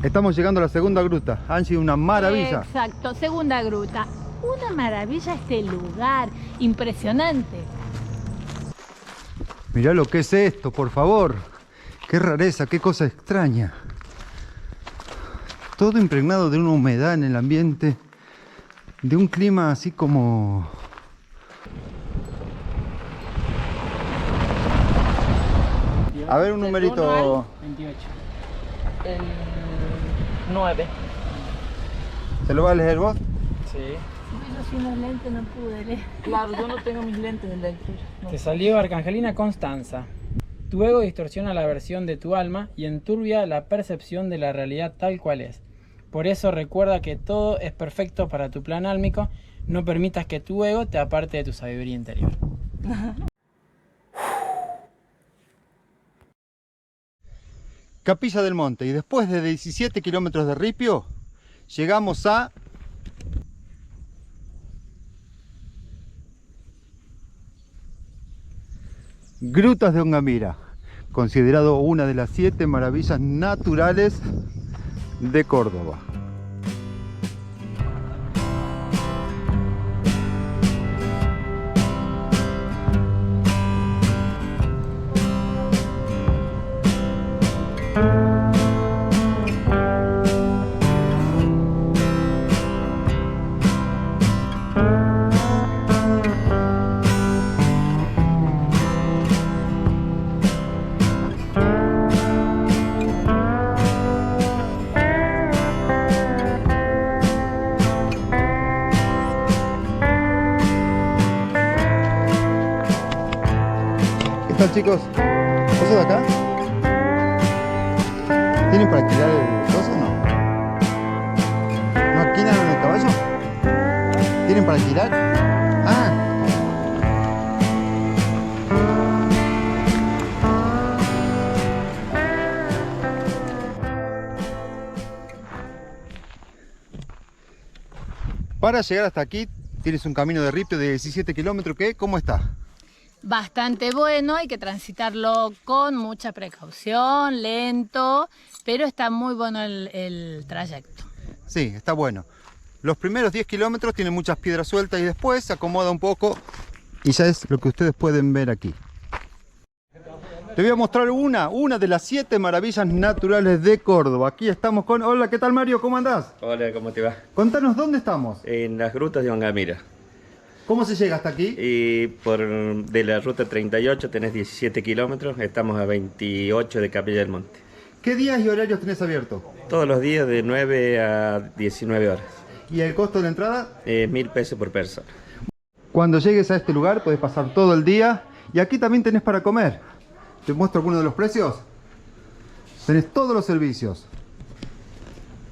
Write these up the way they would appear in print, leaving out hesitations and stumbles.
Estamos llegando a la segunda gruta. Angie, una maravilla. Exacto, segunda gruta. Una maravilla este lugar, impresionante. Mirá lo que es esto, por favor. Qué rareza, qué cosa extraña. Todo impregnado de una humedad en el ambiente, de un clima así como... A ver un numerito. 28. El 9. ¿Se lo va a leer vos? Sí. Yo sin los lentes no pude leer. Claro, yo no tengo mis lentes de lectura. No. Te salió Arcangelina Constanza. Tu ego distorsiona la versión de tu alma y enturbia la percepción de la realidad tal cual es. Por eso recuerda que todo es perfecto para tu plan álmico. No permitas que tu ego te aparte de tu sabiduría interior. Capilla del Monte. Y después de 17 kilómetros de ripio, llegamos a... Grutas de Ongamira, considerado una de las 7 maravillas naturales de Córdoba. ¿Qué tal, chicos? ¿Vos sos de acá? ¿Tienen para alquilar el coso o no? ¿No alquilan el caballo? ¿Tienen para alquilar? Ah. Para llegar hasta aquí tienes un camino de ripio de 17 kilómetros que, ¿cómo está? Bastante bueno, hay que transitarlo con mucha precaución, lento, pero está muy bueno el trayecto. Sí, está bueno. Los primeros 10 kilómetros tienen muchas piedras sueltas y después se acomoda un poco y ya es lo que ustedes pueden ver aquí. Te voy a mostrar una de las 7 maravillas naturales de Córdoba. Aquí estamos con... Hola, ¿qué tal, Mario? ¿Cómo andás? Hola, ¿cómo te va? Contanos, ¿dónde estamos? En las grutas de Ongamira. ¿Cómo se llega hasta aquí? Y de la ruta 38 tenés 17 kilómetros, estamos a 28 de Capilla del Monte. ¿Qué días y horarios tenés abiertos? Todos los días de 9 a 19 horas. ¿Y el costo de la entrada? 1.000 pesos por persona. Cuando llegues a este lugar puedes pasar todo el día y aquí también tenés para comer. ¿Te muestro algunos de los precios? Tenés todos los servicios.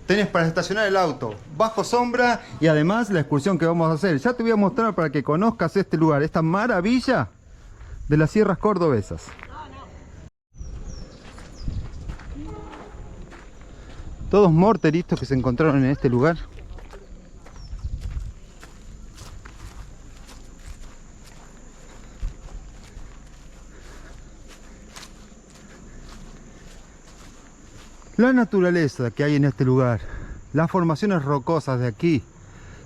Tenés para estacionar el auto, bajo sombra y además la excursión que vamos a hacer. Ya te voy a mostrar para que conozcas este lugar, esta maravilla de las sierras cordobesas. Todos morteritos que se encontraron en este lugar. La naturaleza que hay en este lugar, las formaciones rocosas de aquí,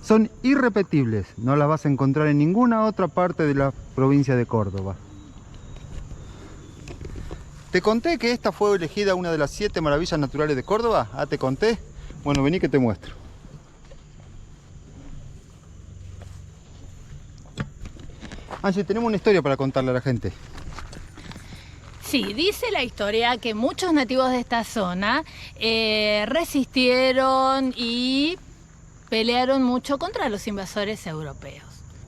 son irrepetibles. No las vas a encontrar en ninguna otra parte de la provincia de Córdoba. ¿Te conté que esta fue elegida una de las 7 maravillas naturales de Córdoba? ¿Ah, te conté? Bueno, vení que te muestro. Angie, tenemos una historia para contarle a la gente. Sí, dice la historia que muchos nativos de esta zona resistieron y pelearon mucho contra los invasores europeos.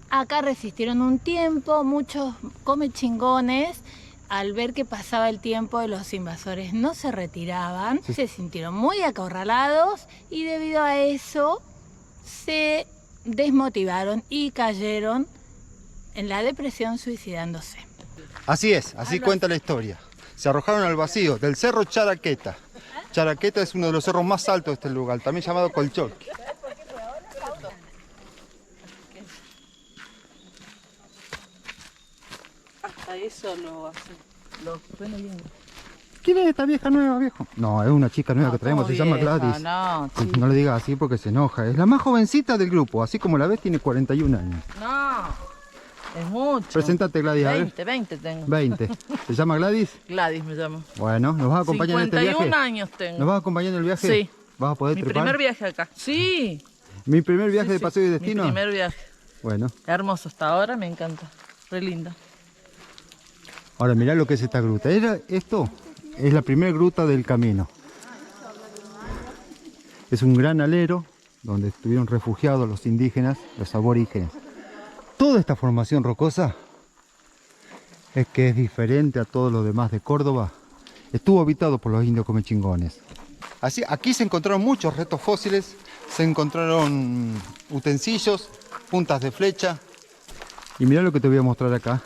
Acá resistieron un tiempo, muchos comechingones, al ver que pasaba el tiempo y los invasores no se retiraban, se sintieron muy acorralados y debido a eso se desmotivaron y cayeron en la depresión suicidándose. Así es, así cuenta la historia. Se arrojaron al vacío del cerro Charaqueta. Charaqueta es uno de los cerros más altos de este lugar, también llamado Colchorqui. Hasta eso lo hacen. Lo suena bien. ¿Quién es esta vieja nueva, viejo? No, es una chica nueva que traemos, se llama Gladys. No, Sí, no le digas así porque se enoja. Es la más jovencita del grupo, así como la ves tiene 41 años. no, es mucho. Preséntate, Gladys, a ver. 20 tengo. 20. ¿Se llama Gladys? Gladys me llamo. Bueno, ¿nos vas a acompañar en este 51 viaje? años tengo. ¿Nos vas a acompañar en el viaje? Sí. ¿Vas a poder Mi trepar? primer viaje acá. Sí. ¿Mi primer viaje Sí, de sí. paseo y destino? Mi primer viaje. Bueno, Hermoso hasta ahora, me encanta. Re linda. ahora mirá lo que es esta gruta. Esto es la primera gruta del camino. Es un gran alero donde estuvieron refugiados los indígenas, los aborígenes. Toda esta formación rocosa es que es diferente a todos los demás de Córdoba. Estuvo habitado por los indios comechingones. Así, aquí se encontraron muchos restos fósiles, se encontraron utensilios, puntas de flecha. Y mirá lo que te voy a mostrar acá.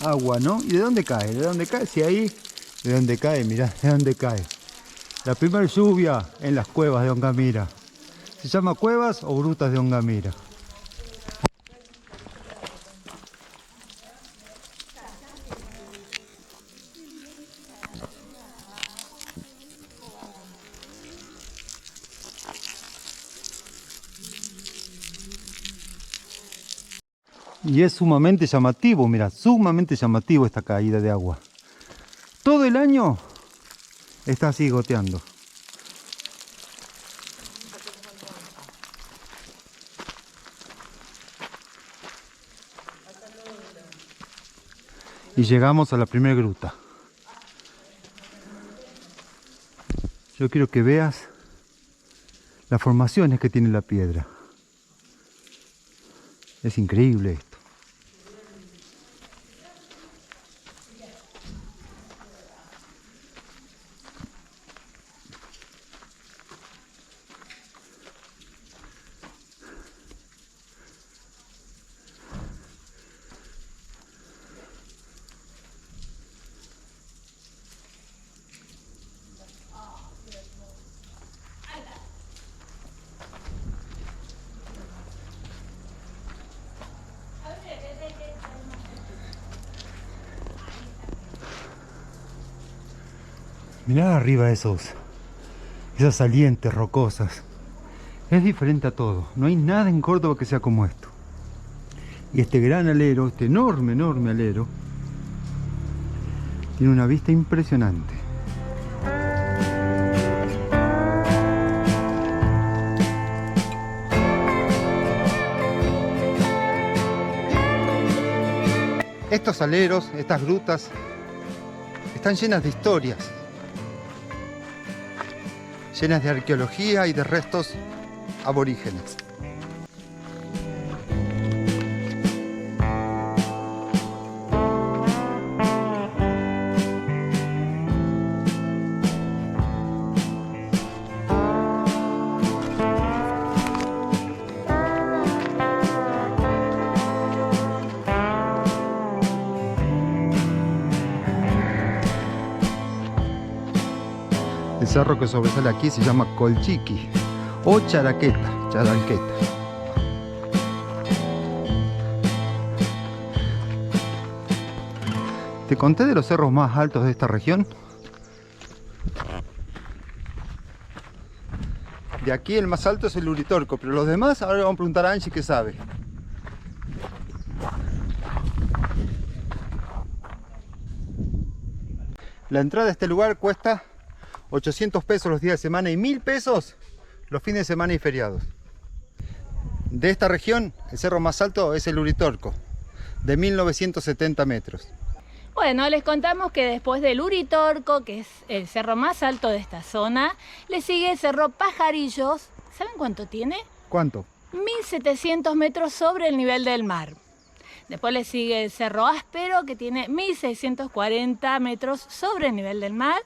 Agua, ¿no? ¿Y de dónde cae? ¿De dónde cae? Si ahí, ¿de dónde cae? Mirá, ¿de dónde cae? La primera lluvia en las cuevas de Ongamira. ¿Se llama cuevas o grutas de Ongamira? Y es sumamente llamativo, mira, sumamente llamativo esta caída de agua. Todo el año está así goteando. Y llegamos a la primera gruta. Yo quiero que veas las formaciones que tiene la piedra. Es increíble esto. Mirá arriba esas salientes rocosas. Es diferente a todo. No hay nada en Córdoba que sea como esto. Y este gran alero, este enorme, enorme alero, tiene una vista impresionante. Estos aleros, estas grutas, están llenas de historias, llenas de arqueología y de restos aborígenes. El cerro que sobresale aquí se llama Colchiqui o Charaqueta. ¿Te conté de los cerros más altos de esta región? De aquí el más alto es el Uritorco, pero los demás, ahora le vamos a preguntar a Angie que sabe. La entrada a este lugar cuesta 800 pesos los días de semana y 1000 pesos los fines de semana y feriados. De esta región, el cerro más alto es el Uritorco, de 1970 metros. Bueno, les contamos que después del Uritorco, que es el cerro más alto de esta zona, le sigue el cerro Pajarillos. ¿Saben cuánto tiene? ¿Cuánto? 1700 metros sobre el nivel del mar. Después le sigue el cerro Áspero, que tiene 1640 metros sobre el nivel del mar.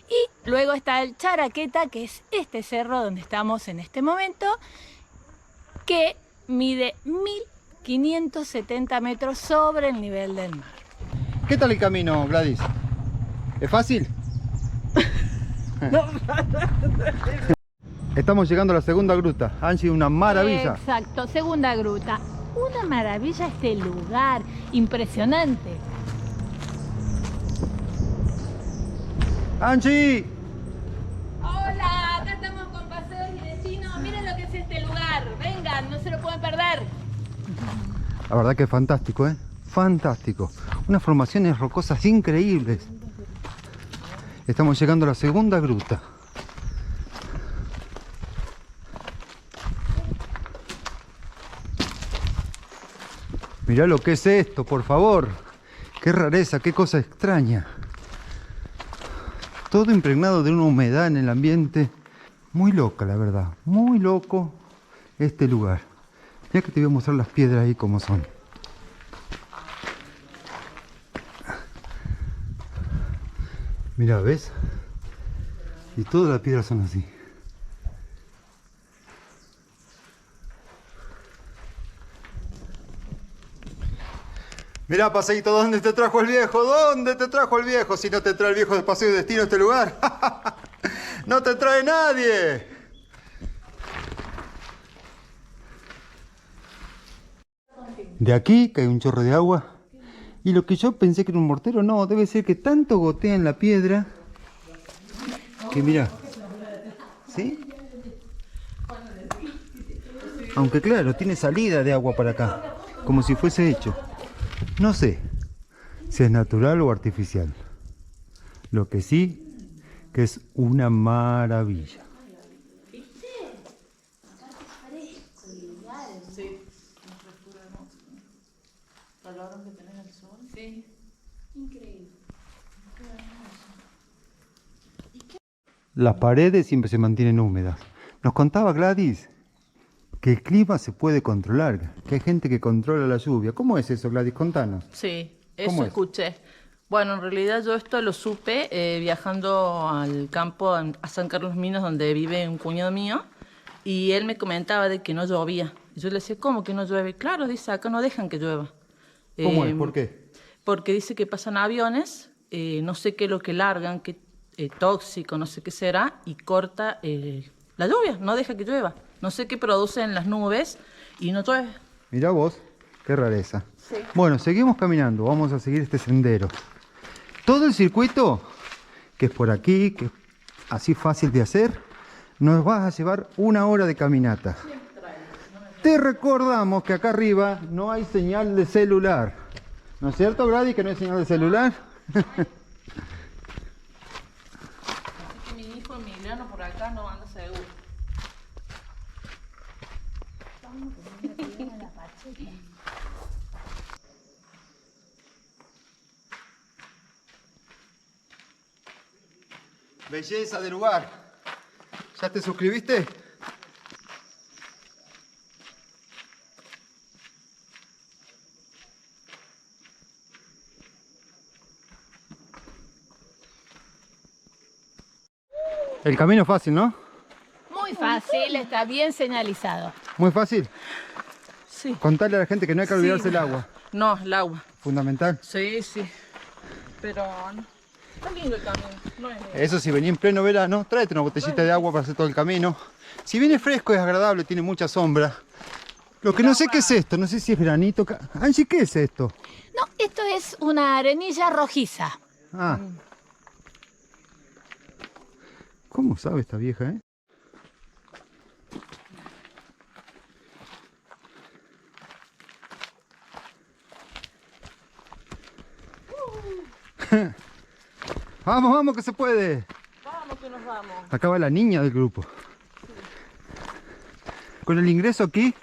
Y luego está el Charaqueta, que es este cerro donde estamos en este momento, que mide 1570 metros sobre el nivel del mar. ¿Qué tal el camino, Gladys? ¿Es fácil? Estamos llegando a la segunda gruta. Angie, una maravilla. Exacto, segunda gruta. Una maravilla este lugar, impresionante. ¡Angie! Hola, acá estamos con Paseos y Destinos. Miren lo que es este lugar. Vengan, no se lo pueden perder. La verdad que es fantástico, ¿eh? Fantástico. Unas formaciones rocosas increíbles. Estamos llegando a la segunda gruta. Mirá lo que es esto, por favor. Qué rareza, qué cosa extraña. Todo impregnado de una humedad en el ambiente. Muy loca, la verdad. Muy loco este lugar. Mira que te voy a mostrar las piedras ahí como son. Mira, ¿ves? Y todas las piedras son así. Mirá, paseíto, ¿dónde te trajo el viejo? ¿Dónde te trajo el viejo? Si no te trae el viejo de Paseo y Destino a este lugar. ¡No te trae nadie! De aquí cae un chorro de agua. Y lo que yo pensé que era un mortero, no, debe ser que tanto gotea en la piedra que mira, ¿sí? Aunque claro, tiene salida de agua para acá, como si fuese hecho. No sé si es natural o artificial. Lo que sí, que es una maravilla. Las paredes siempre se mantienen húmedas. Nos contaba Gladys que el clima se puede controlar, que hay gente que controla la lluvia. ¿Cómo es eso, Gladys? Contanos. Sí, ¿Cómo eso es? escuché. Bueno, en realidad yo esto lo supe viajando al campo a San Carlos Minas, donde vive un cuñado mío, y él me comentaba de que no llovía. Y yo le decía, ¿cómo que no llueve? Claro, dice, acá no dejan que llueva. ¿Cómo es? ¿Por qué? Porque dice que pasan aviones, no sé qué es lo que largan, qué tóxico, no sé qué será, y corta la lluvia, no deja que llueva. No sé qué producen las nubes y no llueve. Mirá vos, qué rareza. Sí. Bueno, seguimos caminando, vamos a seguir este sendero. Todo el circuito, que es por aquí, que es así fácil de hacer, nos va a llevar 1 hora de caminata. Te recordamos que acá arriba no hay señal de celular. ¿No es cierto, Gladys, que no hay señal de celular? Mi hijo Emiliano por acá no anda seguro. Belleza del lugar. ¿Ya te suscribiste? El camino es fácil, ¿no? Muy fácil, está bien señalizado. Muy fácil. Sí. Contarle a la gente que no hay que olvidarse Sí. el agua. No, el agua. Fundamental. Sí, sí. Pero no. Está lindo el camino. No es... Eso si venía en pleno verano, tráete una botellita de agua para hacer todo el camino. Si viene fresco es agradable, tiene mucha sombra. Lo que no sé qué es esto, no sé si es veranito. Angie, ¿qué es esto? No, esto es una arenilla rojiza. Ah. ¿Cómo sabe esta vieja, eh? Vamos, vamos, que se puede. Vamos que nos vamos. Acá va la niña del grupo. Con el ingreso aquí,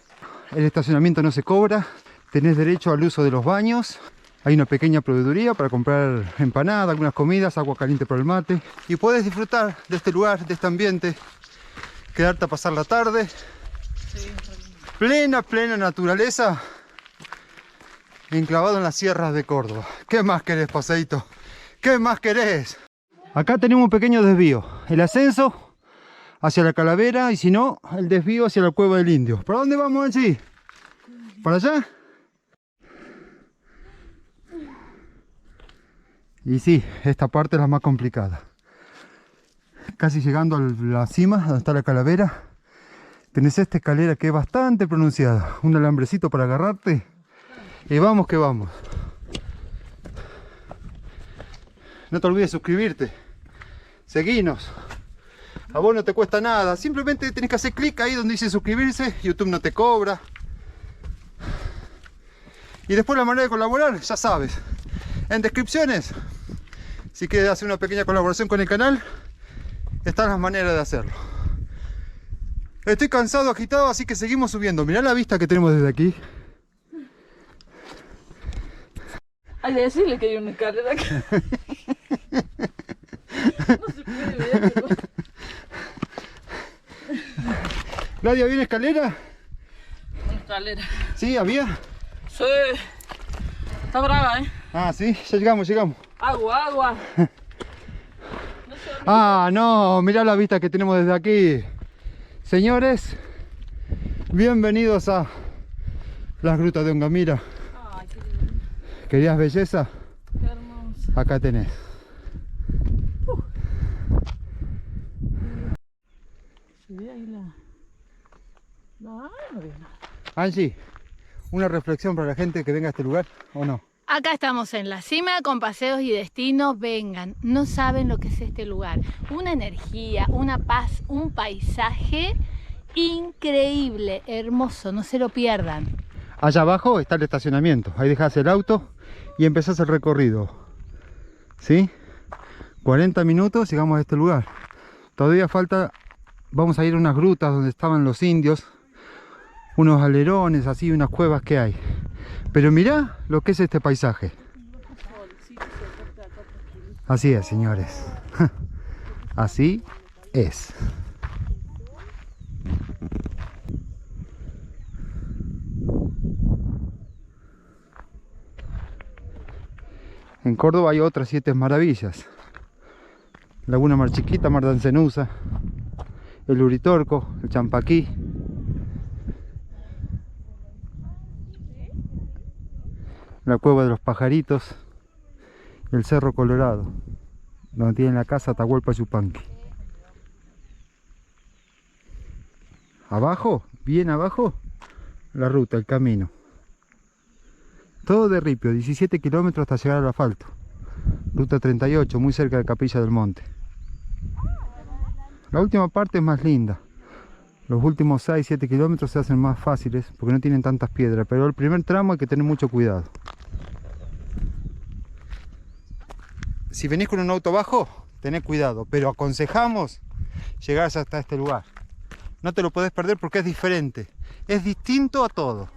el estacionamiento no se cobra. Tenés derecho al uso de los baños. Hay una pequeña proveeduría para comprar empanadas, algunas comidas, agua caliente para el mate. Y puedes disfrutar de este lugar, de este ambiente. Quedarte a pasar la tarde. Plena naturaleza. Enclavado en las sierras de Córdoba. ¿Qué más querés, paseíto? ¿Qué más querés? Acá tenemos un pequeño desvío. El ascenso hacia la Calavera y si no, el desvío hacia la Cueva del Indio. ¿Para dónde vamos, Angie? ¿Para allá? Y sí, esta parte es la más complicada. Casi llegando a la cima, donde está la Calavera. Tenés esta escalera que es bastante pronunciada. Un alambrecito para agarrarte. Y vamos que vamos. No te olvides de suscribirte. Seguinos. A vos no te cuesta nada. Simplemente tenés que hacer clic ahí donde dice suscribirse. YouTube no te cobra. Y después la manera de colaborar, ya sabes. En descripciones, si quieres hacer una pequeña colaboración con el canal, están las maneras de hacerlo. Estoy cansado, agitado, así que seguimos subiendo. Mirá la vista que tenemos desde aquí. Hay que decirle que hay una escalera acá. No se puede ver, pero... Gladia, ¿había una escalera? Una escalera. Sí, había. Sí. Está brava, ¿eh? Ah, sí, ya llegamos. Agua, agua. Ah, no, mirá la vista que tenemos desde aquí. Señores, bienvenidos a las grutas de Ongamira. Ay, qué lindo. ¿Querías belleza? Qué hermoso. Acá tenés. Se ve ahí la... No, no veo nada. Angie, ¿una reflexión para la gente que venga a este lugar o no? Acá estamos en la cima con paseos y destinos. Vengan, no saben lo que es este lugar. Una energía, una paz, un paisaje increíble, hermoso, no se lo pierdan. Allá abajo está el estacionamiento. Ahí dejás el auto y empezás el recorrido. ¿Sí? 40 minutos, llegamos a este lugar. Todavía falta, vamos a ir a unas grutas donde estaban los indios. Unos alerones, así, unas cuevas que hay. Pero mirá lo que es este paisaje. Así es, señores. Así es. En Córdoba hay otras 7 maravillas. Laguna Mar Chiquita, Mar de Ancenusa, el Uritorco, el Champaquí. La Cueva de los Pajaritos, el Cerro Colorado, donde tienen la casa Atahualpa Yupanqui. Abajo, bien abajo, la ruta, el camino. Todo de ripio, 17 kilómetros hasta llegar al asfalto. Ruta 38, muy cerca de Capilla del Monte. La última parte es más linda. Los últimos 6-7 kilómetros se hacen más fáciles porque no tienen tantas piedras, pero el primer tramo hay que tener mucho cuidado. Si venís con un auto bajo, tened cuidado, pero aconsejamos llegar hasta este lugar. No te lo podés perder porque es diferente, es distinto a todo.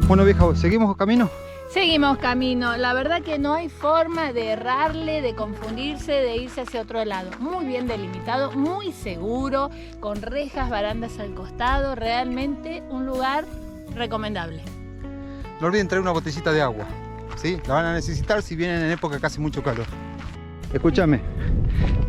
Bueno, vieja, ¿seguimos camino? Seguimos camino. La verdad que no hay forma de errarle, de confundirse, de irse hacia otro lado. Muy bien delimitado, muy seguro, con rejas, barandas al costado. Realmente un lugar recomendable. No olviden traer una botellita de agua, ¿sí? La van a necesitar si vienen en época que hace mucho calor. Escúchame,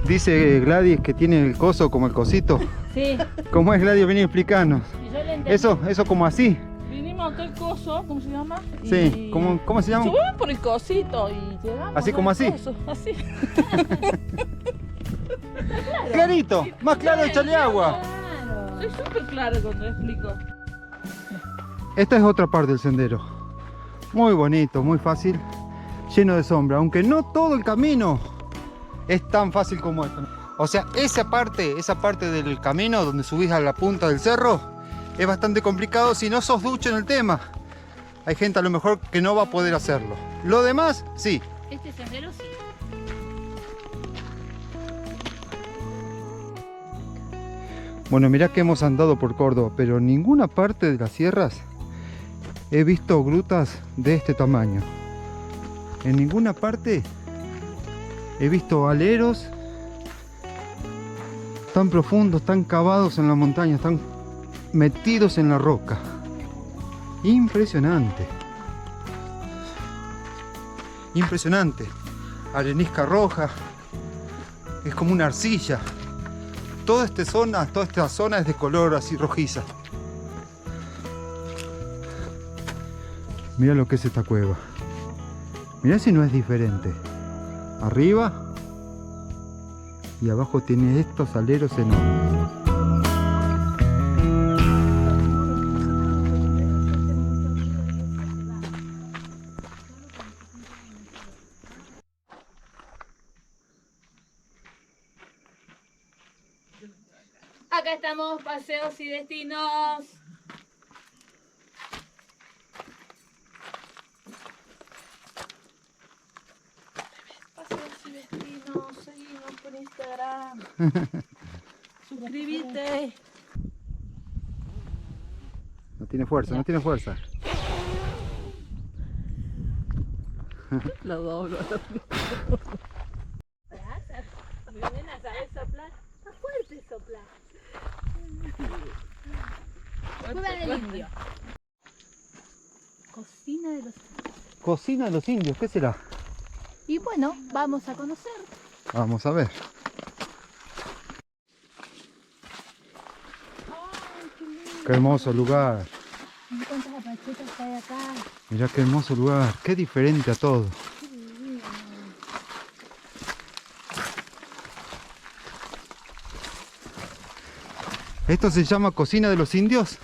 dice Gladys que tiene el coso como el cosito. Sí. ¿Cómo es, Gladys? Vení, explicanos. Y yo le entendí. Eso como así. Vinimos acá el coso, ¿cómo se llama? Sí, ¿cómo se llama? Subimos por el cosito y llegamos. ¿Así como así? Coso, así. Clarito, más claro, échale agua. Claro. Soy súper claro cuando explico. Esta es otra parte del sendero. Muy bonito, muy fácil, lleno de sombra, aunque no todo el camino es tan fácil como esto. O sea, esa parte del camino donde subís a la punta del cerro es bastante complicado si no sos ducho en el tema. Hay gente a lo mejor que no va a poder hacerlo. Lo demás, sí. Este sendero sí. Bueno, mirá que hemos andado por Córdoba, pero en ninguna parte de las sierras he visto grutas de este tamaño. En ninguna parte he visto aleros tan profundos, tan cavados en la montaña, tan metidos en la roca. Impresionante. Impresionante. Arenisca roja. Es como una arcilla. Toda esta zona es de color así rojiza. Mira lo que es esta cueva. Mira si no es diferente. Arriba y abajo tiene estos aleros enormes. Acá estamos, paseos y destinos. Paseos y destinos, seguimos por Instagram. Suscríbete. No tiene fuerza, no tiene fuerza. Lo doblo. Milena, ¿sabes soplar? Está fuerte soplar. Cueva del Indio. Cocina de los indios. Cocina de los indios, ¿qué será? Y bueno, vamos a conocer. Vamos a ver. Qué hermoso lugar. Mira cuántas apachetas hay acá. Mirá qué hermoso lugar. Qué diferente a todo. ¿Esto se llama cocina de los indios?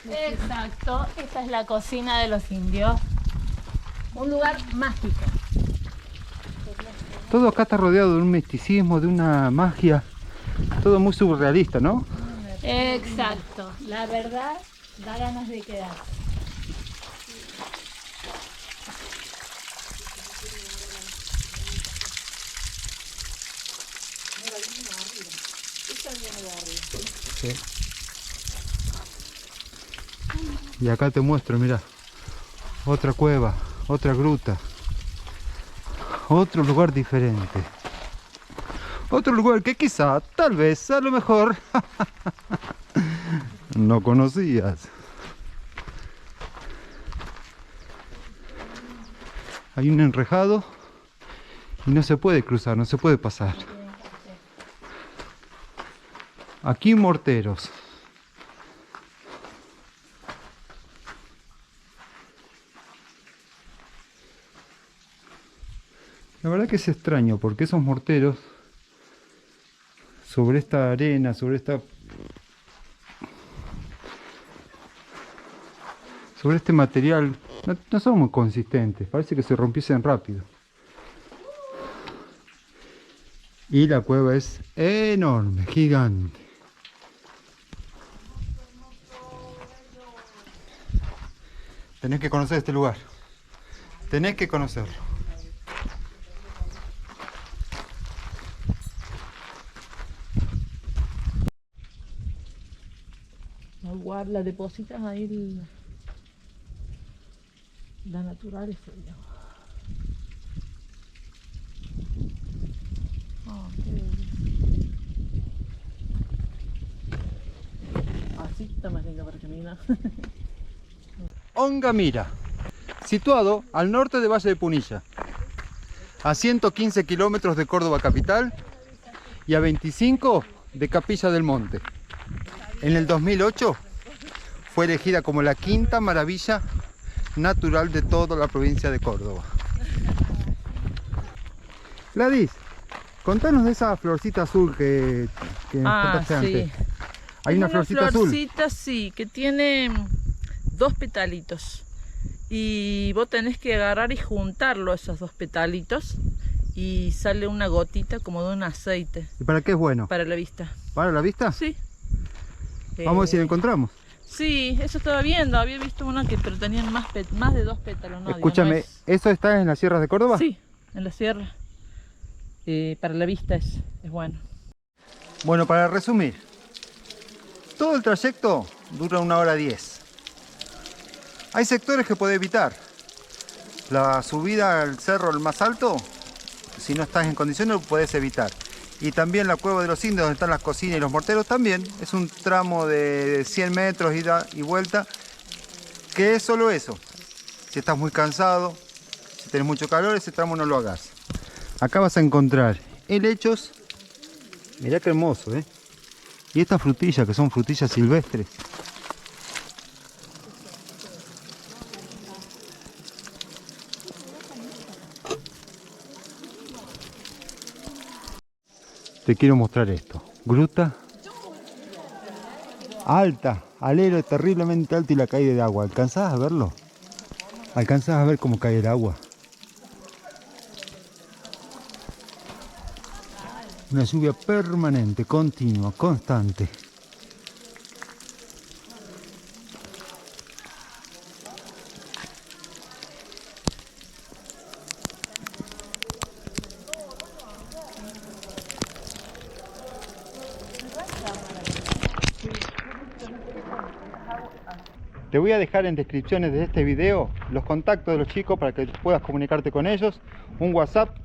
Exacto, esta es la cocina de los indios. Un lugar mágico. Todo acá está rodeado de un misticismo, de una magia. Todo muy surrealista, ¿no? Exacto, la verdad da ganas de quedar. Sí. Y acá te muestro, mira, otra cueva, otra gruta, otro lugar diferente, otro lugar que quizá, tal vez, a lo mejor no conocías. Hay un enrejado y no se puede cruzar, no se puede pasar. Aquí morteros. La verdad que es extraño porque esos morteros sobre esta arena, sobre este material no son muy consistentes, parece que se rompiesen rápido. Y la cueva es enorme, gigante. Tenés que conocer este lugar. Tenés que conocerlo. La depositas ahí la naturaleza, digamos. Oh, qué bello. Así está más linda para caminar. Ongamira, situado al norte de Valle de Punilla, a 115 kilómetros de Córdoba capital y a 25 de Capilla del Monte. En el 2008 fue elegida como la quinta maravilla natural de toda la provincia de Córdoba. Gladys, contanos de esa florcita azul que contaste antes. Hay una florcita azul. Sí, que tiene dos petalitos. Y vos tenés que agarrar y juntarlo, esos dos petalitos. Y sale una gotita como de un aceite. ¿Y para qué es bueno? Para la vista. ¿Para la vista? Sí. Vamos a ver si la encontramos. Sí, eso estaba viendo. Había visto una pero tenían más de dos pétalos. No, escúchame, digo, no es... ¿eso está en las sierras de Córdoba? Sí, en la sierra. Para la vista es bueno. Bueno, para resumir, todo el trayecto dura 1 hora 10. Hay sectores que puede evitar. La subida al cerro el más alto, si no estás en condiciones, lo puedes evitar. Y también la cueva de los indios, donde están las cocinas y los morteros, también es un tramo de 100 metros ida y vuelta, que es solo eso. Si estás muy cansado, si tenés mucho calor, ese tramo no lo hagas. Acá vas a encontrar helechos. Mirá qué hermoso, ¿eh? Y estas frutillas, que son frutillas silvestres. Te quiero mostrar esto. Gruta alta, alero terriblemente alto y la caída de agua. ¿Alcanzás a verlo? ¿Alcanzás a ver cómo cae el agua? Una lluvia permanente, continua, constante. Te voy a dejar en descripciones de este video los contactos de los chicos para que puedas comunicarte con ellos, un WhatsApp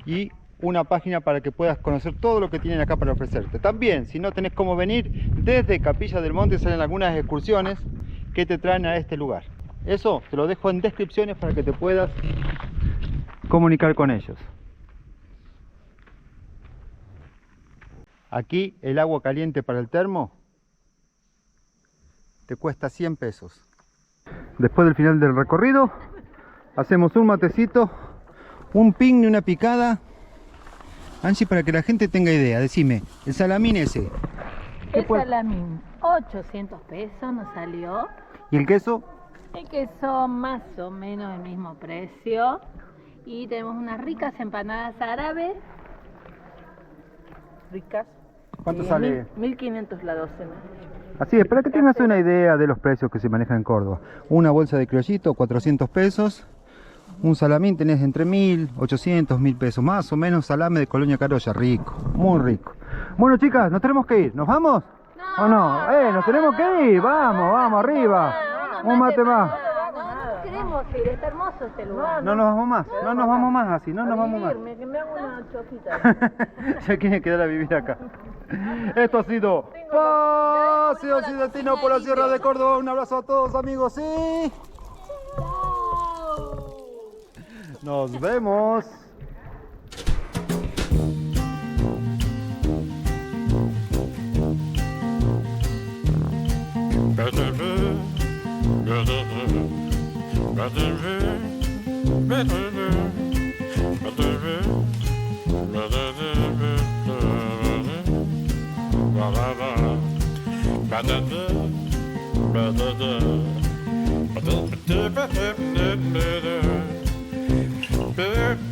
y una página para que puedas conocer todo lo que tienen acá para ofrecerte. También, si no tenés cómo venir, desde Capilla del Monte salen algunas excursiones que te traen a este lugar. Eso te lo dejo en descripciones para que te puedas comunicar con ellos. Aquí el agua caliente para el termo te cuesta 100 pesos. Después del final del recorrido, hacemos un matecito, un picnic, una picada. Angie, para que la gente tenga idea, decime, el salamín ese. El salamín, 800 pesos nos salió. ¿Y el queso? El queso más o menos el mismo precio. Y tenemos unas ricas empanadas árabes. Ricas. ¿Cuánto sale? 1500 la docena. Así es, para que tengas una idea de los precios que se manejan en Córdoba. Una bolsa de criollito, 400 pesos. Un salamín tenés entre 1000, 800, 1000 pesos. Más o menos salame de Colonia Carolla, rico, muy rico. Bueno, chicas, nos tenemos que ir. ¿Nos vamos? ¿O no? Nos tenemos que ir. Vamos, vamos, arriba. Un mate más. No queremos ir, está hermoso este lugar. No nos vamos más, no nos vamos más así, no nos vamos más. Que me hago una choquita. Ya quieren quedar a vivir acá. Esto ha sido Paseo Ciudadino por la Sierra de Córdoba. Un abrazo a todos, amigos, y nos vemos. Ba-da-da, ba-da-da, ba-da-da, ba-da-da, ba-da-da, ba-da-da.